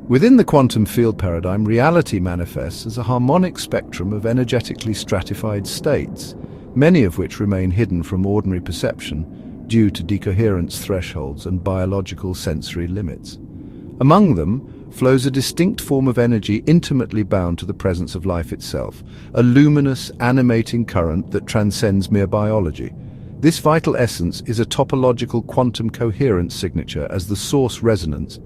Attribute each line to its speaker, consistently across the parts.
Speaker 1: Within the quantum field paradigm, reality manifests as a harmonic spectrum of energetically stratified states, many of which remain hidden from ordinary perception due to decoherence thresholds and biological sensory limits. Among them flows a distinct form of energy intimately bound to the presence of life itself, a luminous, animating current that transcends mere biology. This vital essence is a topological quantum coherence signature as the source resonance,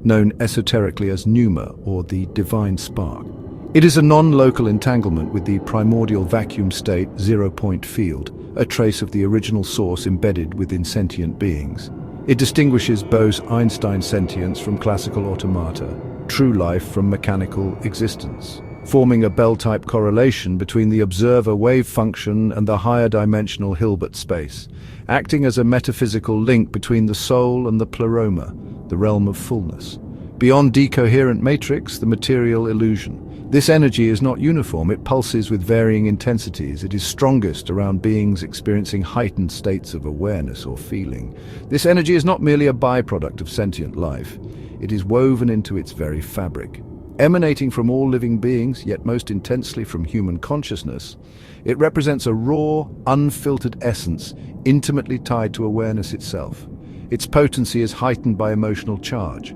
Speaker 1: known esoterically as pneuma, or the divine spark. It is a non-local entanglement with the primordial vacuum state zero-point field, a trace of the original source embedded within sentient beings. It distinguishes Bose-Einstein sentience from classical automata, true life from mechanical existence, forming a Bell-type correlation between the observer wave function and the higher dimensional Hilbert space, acting as a metaphysical link between the soul and the pleroma, the realm of fullness. Beyond decoherent matrix, the material illusion. This energy is not uniform, it pulses with varying intensities. It is strongest around beings experiencing heightened states of awareness or feeling. This energy is not merely a byproduct of sentient life, it is woven into its very fabric. Emanating from all living beings, yet most intensely from human consciousness, it represents a raw, unfiltered essence intimately tied to awareness itself. Its potency is heightened by emotional charge.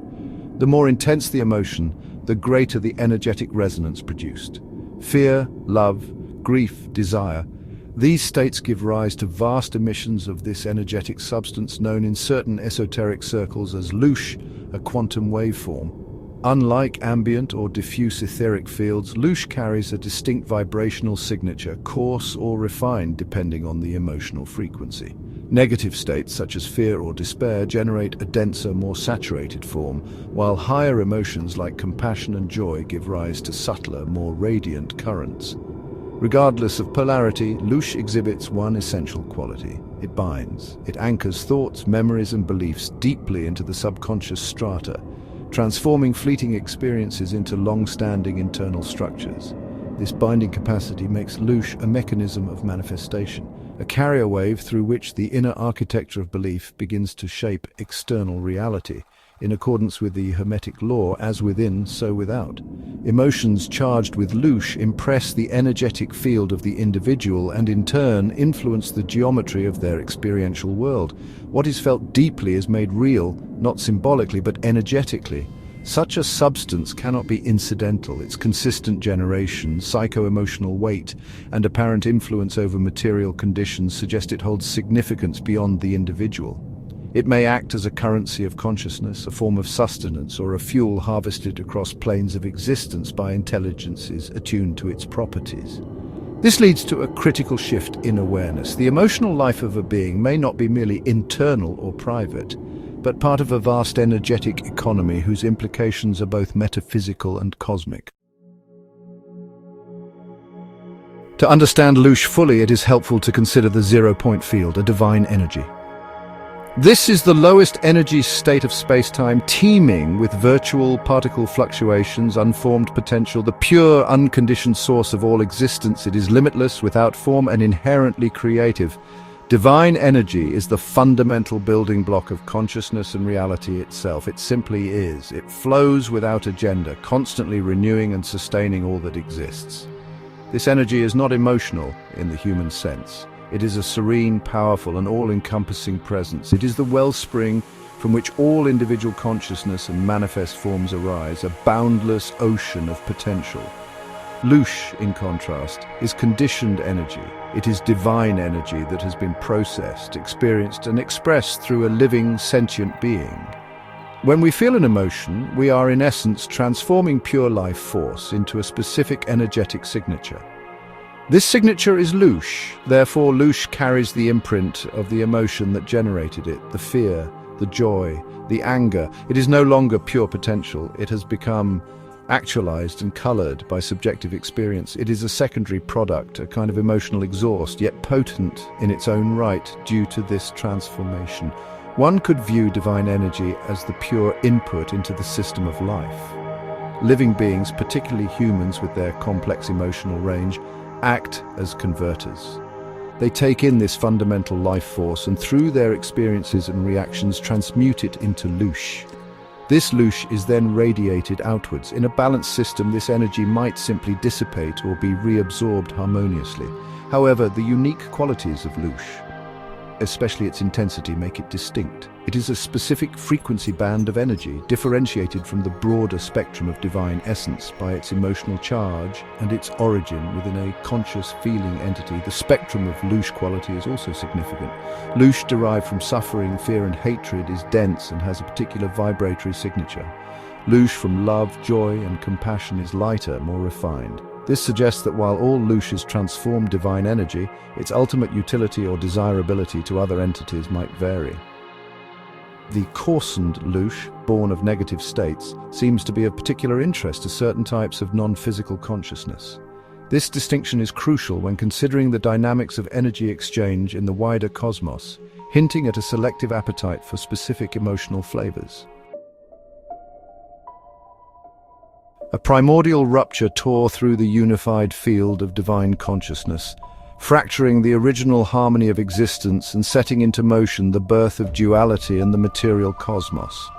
Speaker 1: The more intense the emotion, the greater the energetic resonance produced. Fear, love, grief, desire, these states give rise to vast emissions of this energetic substance known in certain esoteric circles as Loosh, a quantum waveform. Unlike ambient or diffuse etheric fields, Loosh carries a distinct vibrational signature, coarse or refined depending on the emotional frequency. Negative states such as fear or despair generate a denser, more saturated form, while higher emotions like compassion and joy give rise to subtler, more radiant currents. Regardless of polarity, Loosh exhibits one essential quality. It binds. It anchors thoughts, memories, and beliefs deeply into the subconscious strata, transforming fleeting experiences into long-standing internal structures. This binding capacity makes Loosh a mechanism of manifestation, a carrier wave through which the inner architecture of belief begins to shape external reality, in accordance with the Hermetic law, as within, so without. Emotions charged with Loosh impress the energetic field of the individual and in turn influence the geometry of their experiential world. What is felt deeply is made real, not symbolically but energetically. Such a substance cannot be incidental. Its consistent generation, psycho-emotional weight, and apparent influence over material conditions suggest it holds significance beyond the individual. It may act as a currency of consciousness, a form of sustenance, or a fuel harvested across planes of existence by intelligences attuned to its properties. This leads to a critical shift in awareness. The emotional life of a being may not be merely internal or private, but part of a vast energetic economy whose implications are both metaphysical and cosmic. To understand Loosh fully, it is helpful to consider the zero-point field, a divine energy. This is the lowest energy state of space-time, teeming with virtual particle fluctuations, unformed potential, the pure, unconditioned source of all existence. It is limitless, without form, and inherently creative. Divine energy is the fundamental building block of consciousness and reality itself. It simply is. It flows without agenda, constantly renewing and sustaining all that exists. This energy is not emotional in the human sense. It is a serene, powerful, and all-encompassing presence. It is the wellspring from which all individual consciousness and manifest forms arise, a boundless ocean of potential. Loosh, in contrast, is conditioned energy. It is divine energy that has been processed, experienced, and expressed through a living, sentient being. When we feel an emotion, we are in essence transforming pure life force into a specific energetic signature. This signature is Loosh. Therefore, Loosh carries the imprint of the emotion that generated it, the fear, the joy, the anger. It is no longer pure potential. It has become actualized and colored by subjective experience. It is a secondary product, a kind of emotional exhaust, yet potent in its own right due to this transformation. One could view divine energy as the pure input into the system of life. Living beings, particularly humans with their complex emotional range, act as converters. They take in this fundamental life force and through their experiences and reactions transmute it into Loosh. This loosh is then radiated outwards. In a balanced system, this energy might simply dissipate or be reabsorbed harmoniously. However, the unique qualities of loosh, especially its intensity, make it distinct. It is a specific frequency band of energy, differentiated from the broader spectrum of divine essence by its emotional charge and its origin within a conscious feeling entity. The spectrum of loosh quality is also significant. Loosh, derived from suffering, fear and hatred, is dense and has a particular vibratory signature. Loosh from love, joy and compassion is lighter, more refined. This suggests that while all looshes transform divine energy, its ultimate utility or desirability to other entities might vary. The coarsened loosh, born of negative states, seems to be of particular interest to certain types of non-physical consciousness. This distinction is crucial when considering the dynamics of energy exchange in the wider cosmos, hinting at a selective appetite for specific emotional flavors. A primordial rupture tore through the unified field of divine consciousness, fracturing the original harmony of existence and setting into motion the birth of duality in the material cosmos.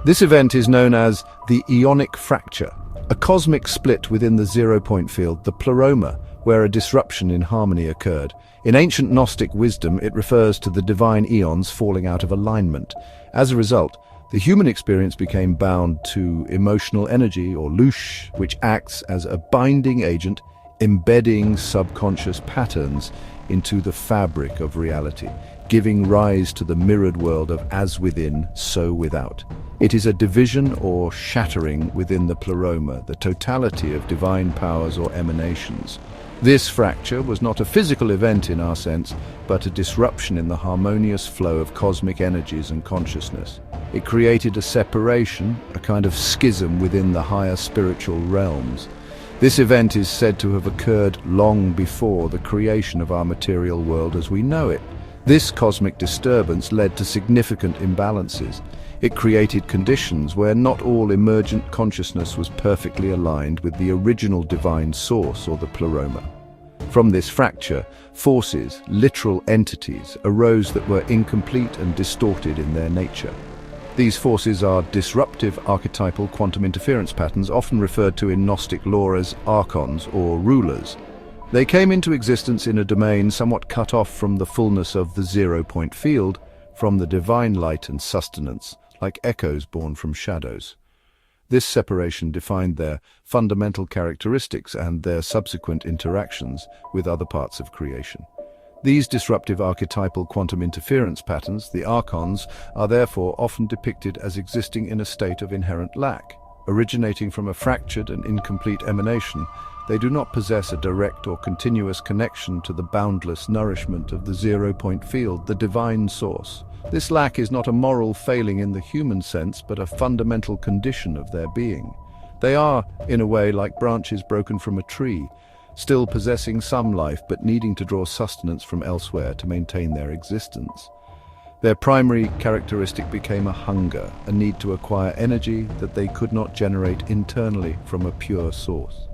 Speaker 1: This event is known as the Ionic Fracture, a cosmic split within the zero-point field, the pleroma, where a disruption in harmony occurred. In ancient Gnostic wisdom, it refers to the divine eons falling out of alignment. As a result, the human experience became bound to emotional energy, or loosh, which acts as a binding agent, embedding subconscious patterns into the fabric of reality, giving rise to the mirrored world of as within, so without. It is a division or shattering within the pleroma, the totality of divine powers or emanations. This fracture was not a physical event in our sense, but a disruption in the harmonious flow of cosmic energies and consciousness. It created a separation, a kind of schism within the higher spiritual realms. This event is said to have occurred long before the creation of our material world as we know it. This cosmic disturbance led to significant imbalances. It created conditions where not all emergent consciousness was perfectly aligned with the original divine source, or the pleroma. From this fracture, forces, literal entities, arose that were incomplete and distorted in their nature. These forces are disruptive archetypal quantum interference patterns, often referred to in Gnostic lore as archons or rulers. They came into existence in a domain somewhat cut off from the fullness of the zero-point field, from the divine light and sustenance, like echoes born from shadows. This separation defined their fundamental characteristics and their subsequent interactions with other parts of creation. These disruptive archetypal quantum interference patterns, the archons, are therefore often depicted as existing in a state of inherent lack. Originating from a fractured and incomplete emanation, they do not possess a direct or continuous connection to the boundless nourishment of the zero-point field, the divine source. This lack is not a moral failing in the human sense, but a fundamental condition of their being. They are, in a way, like branches broken from a tree, still possessing some life but needing to draw sustenance from elsewhere to maintain their existence. Their primary characteristic became a hunger, a need to acquire energy that they could not generate internally from a pure source.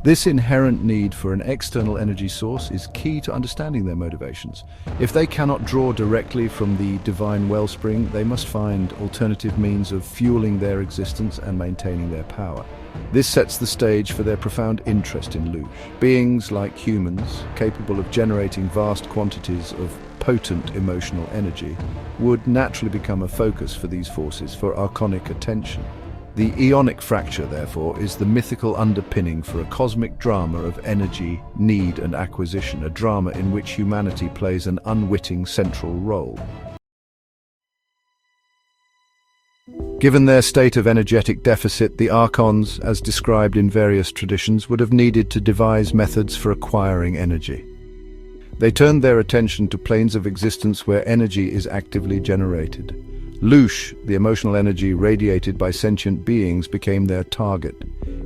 Speaker 1: This inherent need for an external energy source is key to understanding their motivations. If they cannot draw directly from the divine wellspring, they must find alternative means of fueling their existence and maintaining their power. This sets the stage for their profound interest in loosh. Beings like humans, capable of generating vast quantities of potent emotional energy, would naturally become a focus for these forces for archonic attention. The Ionic Fracture, therefore, is the mythical underpinning for a cosmic drama of energy, need and acquisition, a drama in which humanity plays an unwitting central role. Given their state of energetic deficit, the archons, as described in various traditions, would have needed to devise methods for acquiring energy. They turned their attention to planes of existence where energy is actively generated. Loosh, the emotional energy radiated by sentient beings, became their target.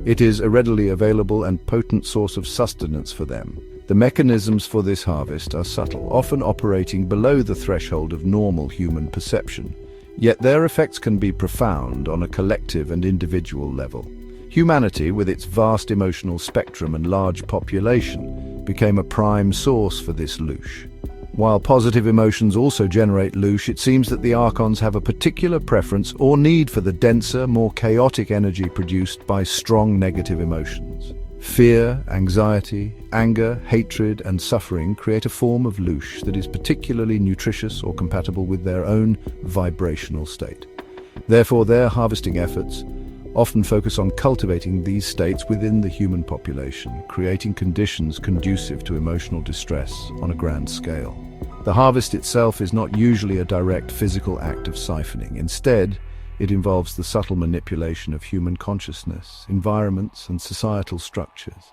Speaker 1: It is a readily available and potent source of sustenance for them. The mechanisms for this harvest are subtle, often operating below the threshold of normal human perception. Yet their effects can be profound on a collective and individual level. Humanity, with its vast emotional spectrum and large population, became a prime source for this loosh. While positive emotions also generate loosh, it seems that the archons have a particular preference or need for the denser, more chaotic energy produced by strong negative emotions. Fear, anxiety, anger, hatred, and suffering create a form of loosh that is particularly nutritious or compatible with their own vibrational state. Therefore, their harvesting efforts often focus on cultivating these states within the human population, creating conditions conducive to emotional distress on a grand scale. The harvest itself is not usually a direct physical act of siphoning. Instead, it involves the subtle manipulation of human consciousness, environments, and societal structures.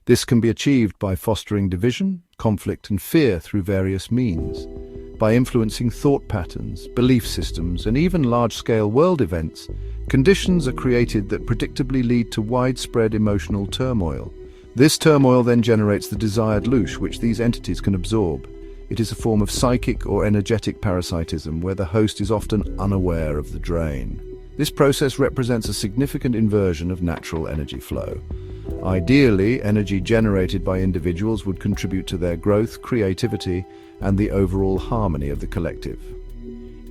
Speaker 1: This can be achieved by fostering division, conflict, and fear through various means. By influencing thought patterns, belief systems, and even large-scale world events, conditions are created that predictably lead to widespread emotional turmoil. This turmoil then generates the desired loosh, which these entities can absorb. It is a form of psychic or energetic parasitism where the host is often unaware of the drain. This process represents a significant inversion of natural energy flow. Ideally, energy generated by individuals would contribute to their growth, creativity, and the overall harmony of the collective.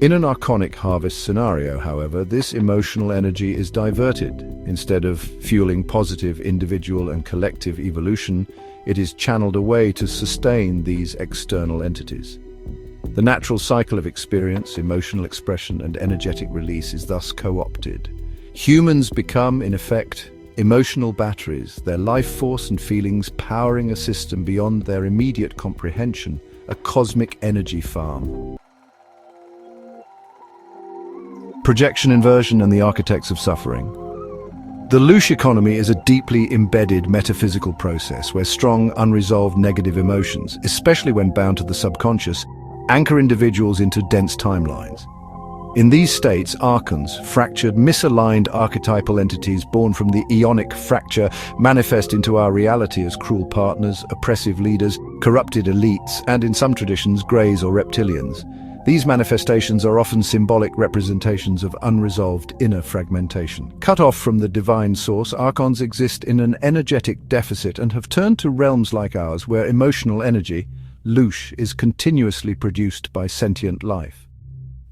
Speaker 1: In an archonic harvest scenario, however, this emotional energy is diverted. Instead of fueling positive individual and collective evolution, it is channeled away to sustain these external entities. The natural cycle of experience, emotional expression, and energetic release is thus co-opted. Humans become, in effect, emotional batteries, their life force and feelings powering a system beyond their immediate comprehension, a cosmic energy farm. Projection inversion and the architects of suffering. The Loosh Economy is a deeply embedded metaphysical process where strong, unresolved negative emotions, especially when bound to the subconscious, anchor individuals into dense timelines. In these states, archons, fractured, misaligned archetypal entities born from the ionic fracture, manifest into our reality as cruel partners, oppressive leaders, corrupted elites, and in some traditions, greys or reptilians. These manifestations are often symbolic representations of unresolved inner fragmentation. Cut off from the divine source, archons exist in an energetic deficit and have turned to realms like ours where emotional energy, loosh, is continuously produced by sentient life.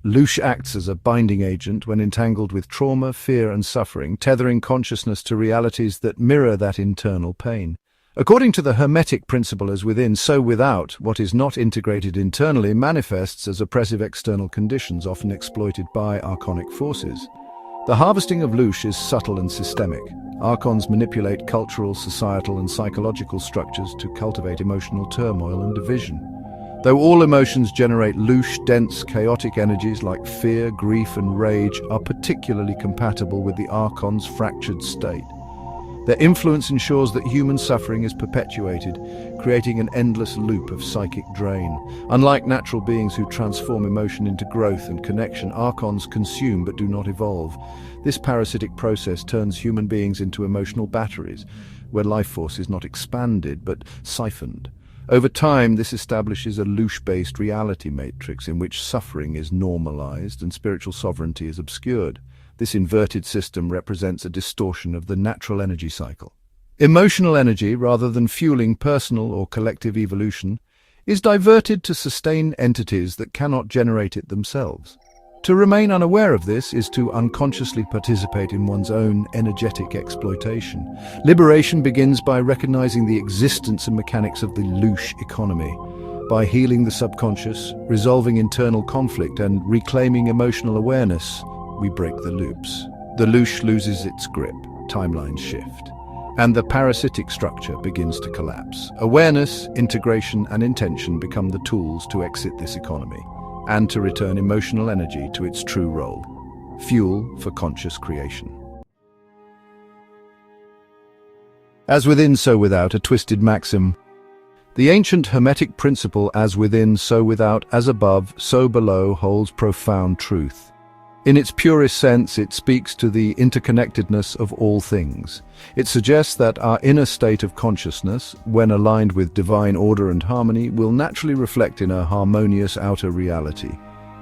Speaker 1: Loosh acts as a binding agent when entangled with trauma, fear, and suffering, tethering consciousness to realities that mirror that internal pain. According to the Hermetic principle, as within, so without, what is not integrated internally manifests as oppressive external conditions often exploited by archonic forces. The harvesting of loosh is subtle and systemic. Archons manipulate cultural, societal, and psychological structures to cultivate emotional turmoil and division. Though all emotions generate loosh, dense, chaotic energies like fear, grief, and rage are particularly compatible with the archon's fractured state. Their influence ensures that human suffering is perpetuated, creating an endless loop of psychic drain. Unlike natural beings who transform emotion into growth and connection, archons consume but do not evolve. This parasitic process turns human beings into emotional batteries, where life force is not expanded but siphoned. Over time, this establishes a loosh-based reality matrix in which suffering is normalized and spiritual sovereignty is obscured. This inverted system represents a distortion of the natural energy cycle. Emotional energy, rather than fueling personal or collective evolution, is diverted to sustain entities that cannot generate it themselves. To remain unaware of this is to unconsciously participate in one's own energetic exploitation. Liberation begins by recognizing the existence and mechanics of the Loosh Economy. By healing the subconscious, resolving internal conflict, and reclaiming emotional awareness, we break the loops. The loosh loses its grip, timelines shift, and the parasitic structure begins to collapse. Awareness, integration, and intention become the tools to exit this economy, and to return emotional energy to its true role, fuel for conscious creation. As within, so without, a twisted maxim. The ancient Hermetic principle, as within, so without, as above, so below, holds profound truth. In its purest sense, it speaks to the interconnectedness of all things. It suggests that our inner state of consciousness, when aligned with divine order and harmony, will naturally reflect in a harmonious outer reality.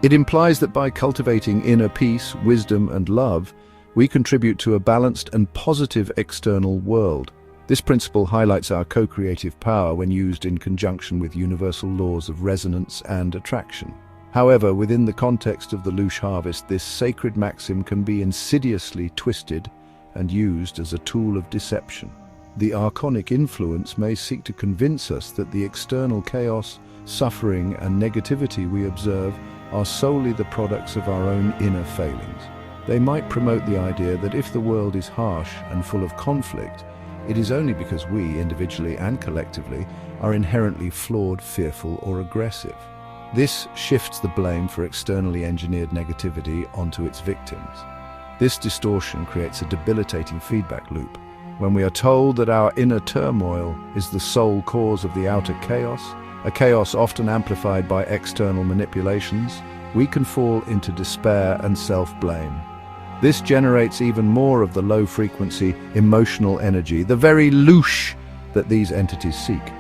Speaker 1: It implies that by cultivating inner peace, wisdom, and love, we contribute to a balanced and positive external world. This principle highlights our co-creative power when used in conjunction with universal laws of resonance and attraction. However, within the context of the Loosh harvest, this sacred maxim can be insidiously twisted and used as a tool of deception. The archonic influence may seek to convince us that the external chaos, suffering, and negativity we observe are solely the products of our own inner failings. They might promote the idea that if the world is harsh and full of conflict, it is only because we, individually and collectively, are inherently flawed, fearful, or aggressive. This shifts the blame for externally engineered negativity onto its victims. This distortion creates a debilitating feedback loop. When we are told that our inner turmoil is the sole cause of the outer chaos, a chaos often amplified by external manipulations, we can fall into despair and self-blame. This generates even more of the low-frequency emotional energy, the very loosh that these entities seek.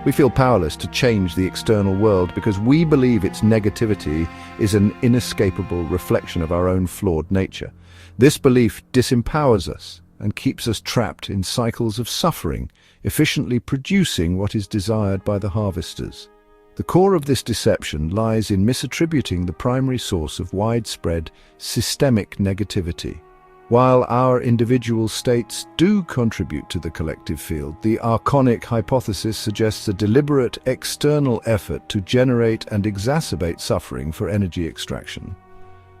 Speaker 1: We feel powerless to change the external world because we believe its negativity is an inescapable reflection of our own flawed nature. This belief disempowers us and keeps us trapped in cycles of suffering, efficiently producing what is desired by the harvesters. The core of this deception lies in misattributing the primary source of widespread, systemic negativity. While our individual states do contribute to the collective field, the archonic hypothesis suggests a deliberate external effort to generate and exacerbate suffering for energy extraction.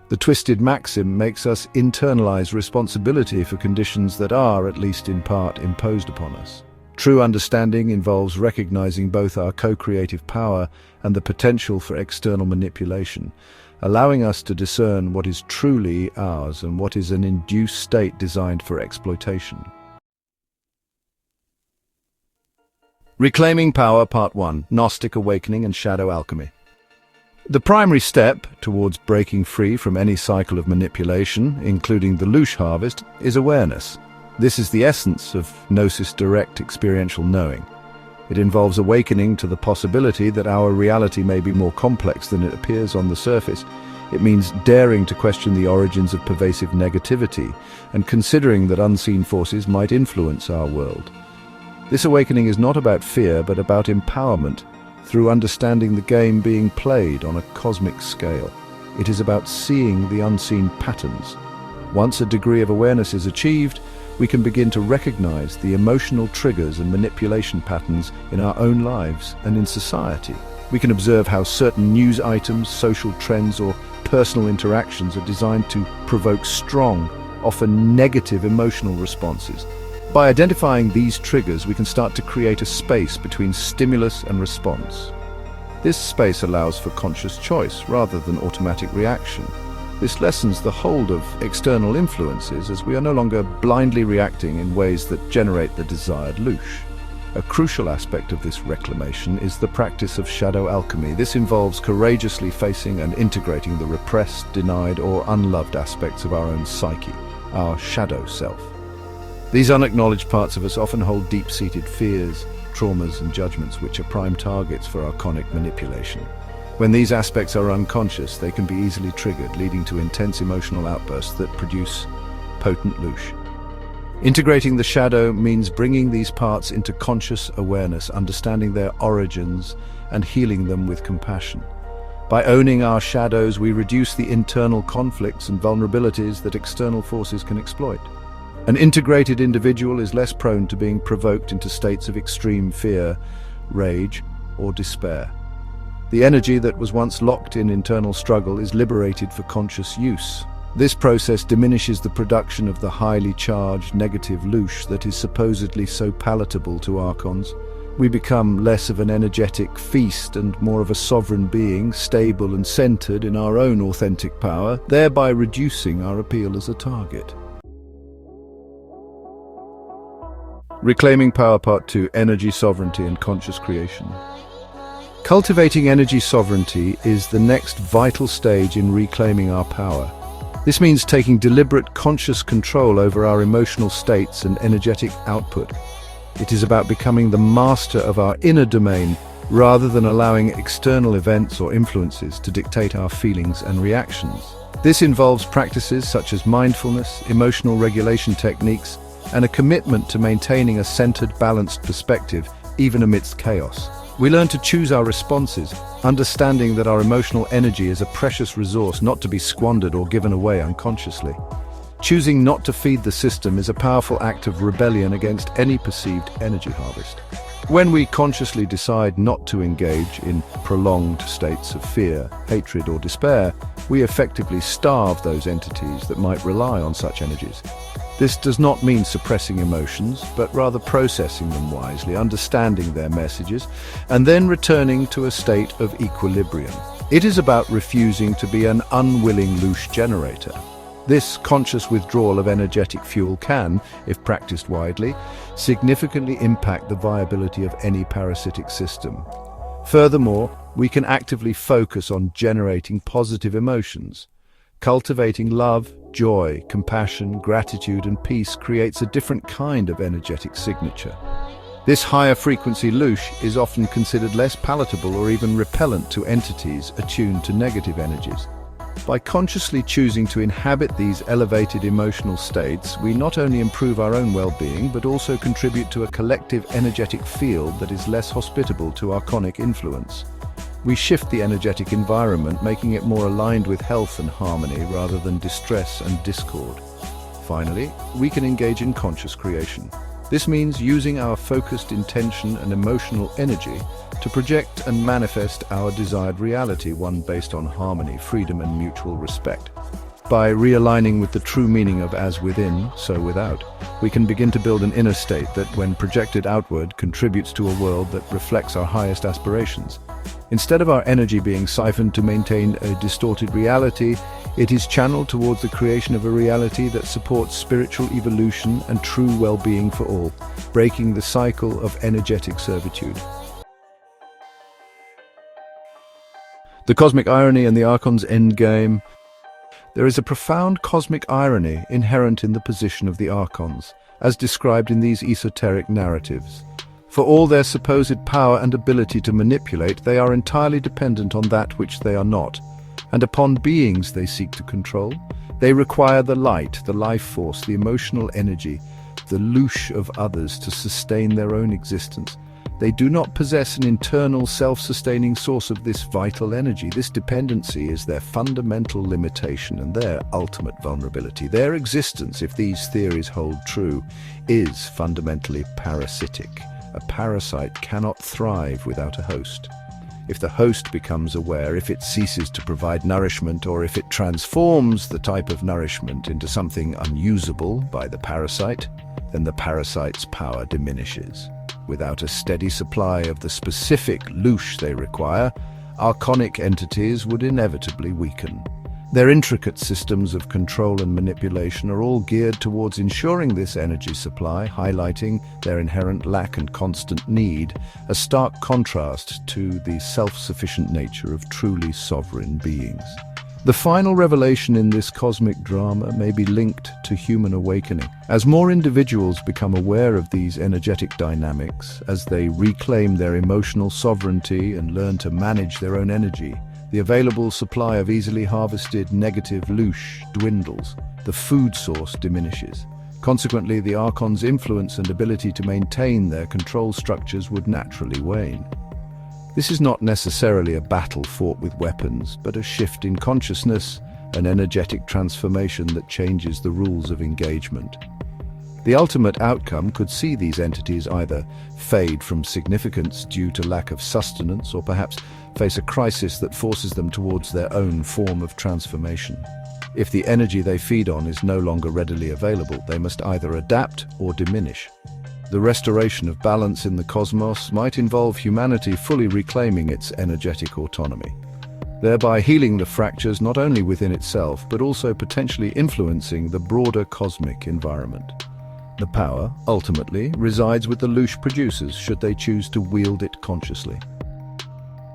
Speaker 1: The Twisted Maxim makes us internalize responsibility for conditions that are, at least in part, imposed upon us. True understanding involves recognizing both our co-creative power and the potential for external manipulation, allowing us to discern what is truly ours and what is an induced state designed for exploitation. Reclaiming Power Part 1: Gnostic Awakening and Shadow Alchemy. The primary step towards breaking free from any cycle of manipulation, including the Loosh harvest, is awareness. This is the essence of Gnosis direct experiential knowing. It involves awakening to the possibility that our reality may be more complex than it appears on the surface. It means daring to question the origins of pervasive negativity and considering that unseen forces might influence our world. This awakening is not about fear, but about empowerment through understanding the game being played on a cosmic scale. It is about seeing the unseen patterns. Once a degree of awareness is achieved, we can begin to recognize the emotional triggers and manipulation patterns in our own lives and in society. We can observe how certain news items, social trends, or personal interactions are designed to provoke strong, often negative emotional responses. By identifying these triggers, we can start to create a space between stimulus and response. This space allows for conscious choice rather than automatic reaction. This lessens the hold of external influences as we are no longer blindly reacting in ways that generate the desired loosh. A crucial aspect of this reclamation is the practice of shadow alchemy. This involves courageously facing and integrating the repressed, denied, or unloved aspects of our own psyche, our shadow self. These unacknowledged parts of us often hold deep-seated fears, traumas, and judgments which are prime targets for archonic manipulation. When these aspects are unconscious, they can be easily triggered, leading to intense emotional outbursts that produce potent loosh. Integrating the shadow means bringing these parts into conscious awareness, understanding their origins, and healing them with compassion. By owning our shadows, we reduce the internal conflicts and vulnerabilities that external forces can exploit. An integrated individual is less prone to being provoked into states of extreme fear, rage, or despair. The energy that was once locked in internal struggle is liberated for conscious use. This process diminishes the production of the highly charged negative loosh that is supposedly so palatable to archons. We become less of an energetic feast and more of a sovereign being, stable and centered in our own authentic power, thereby reducing our appeal as a target. Reclaiming Power Part 2: Energy Sovereignty and Conscious Creation. Cultivating energy sovereignty is the next vital stage in reclaiming our power. This means taking deliberate, conscious control over our emotional states and energetic output. It is about becoming the master of our inner domain rather than allowing external events or influences to dictate our feelings and reactions. This involves practices such as mindfulness, emotional regulation techniques, and a commitment to maintaining a centered, balanced perspective, even amidst chaos. We learn to choose our responses, understanding that our emotional energy is a precious resource not to be squandered or given away unconsciously. Choosing not to feed the system is a powerful act of rebellion against any perceived energy harvest. When we consciously decide not to engage in prolonged states of fear, hatred, or despair, we effectively starve those entities that might rely on such energies. This does not mean suppressing emotions, but rather processing them wisely, understanding their messages, and then returning to a state of equilibrium. It is about refusing to be an unwilling Loosh generator. This conscious withdrawal of energetic fuel can, if practiced widely, significantly impact the viability of any parasitic system. Furthermore, we can actively focus on generating positive emotions. Cultivating love, joy, compassion, gratitude, and peace creates a different kind of energetic signature. This higher frequency Loosh is often considered less palatable or even repellent to entities attuned to negative energies. By consciously choosing to inhabit these elevated emotional states, we not only improve our own well-being, but also contribute to a collective energetic field that is less hospitable to archonic influence. We shift the energetic environment, making it more aligned with health and harmony rather than distress and discord. Finally, we can engage in conscious creation. This means using our focused intention and emotional energy to project and manifest our desired reality, one based on harmony, freedom, and mutual respect. By realigning with the true meaning of as within, so without, we can begin to build an inner state that, when projected outward, contributes to a world that reflects our highest aspirations. Instead of our energy being siphoned to maintain a distorted reality, it is channeled towards the creation of a reality that supports spiritual evolution and true well-being for all, breaking the cycle of energetic servitude. The cosmic irony and the Archon's endgame. There is a profound cosmic irony inherent in the position of the Archons, as described in these esoteric narratives. For all their supposed power and ability to manipulate, they are entirely dependent on that which they are not, and upon beings they seek to control. They require the light, the life force, the emotional energy, the Loosh of others to sustain their own existence. They do not possess an internal self-sustaining source of this vital energy. This dependency is their fundamental limitation and their ultimate vulnerability. Their existence, if these theories hold true, is fundamentally parasitic. A parasite cannot thrive without a host. If the host becomes aware, if it ceases to provide nourishment, or if it transforms the type of nourishment into something unusable by the parasite, then the parasite's power diminishes. Without a steady supply of the specific Loosh they require, archonic entities would inevitably weaken. Their intricate systems of control and manipulation are all geared towards ensuring this energy supply, highlighting their inherent lack and constant need, a stark contrast to the self-sufficient nature of truly sovereign beings. The final revelation in this cosmic drama may be linked to human awakening. As more individuals become aware of these energetic dynamics, as they reclaim their emotional sovereignty and learn to manage their own energy, the available supply of easily harvested negative Loosh dwindles. The food source diminishes. Consequently, the Archon's influence and ability to maintain their control structures would naturally wane. This is not necessarily a battle fought with weapons, but a shift in consciousness, an energetic transformation that changes the rules of engagement. The ultimate outcome could see these entities either fade from significance due to lack of sustenance, or perhaps face a crisis that forces them towards their own form of transformation. If the energy they feed on is no longer readily available, they must either adapt or diminish. The restoration of balance in the cosmos might involve humanity fully reclaiming its energetic autonomy, thereby healing the fractures not only within itself, but also potentially influencing the broader cosmic environment. The power, ultimately, resides with the Loosh producers should they choose to wield it consciously.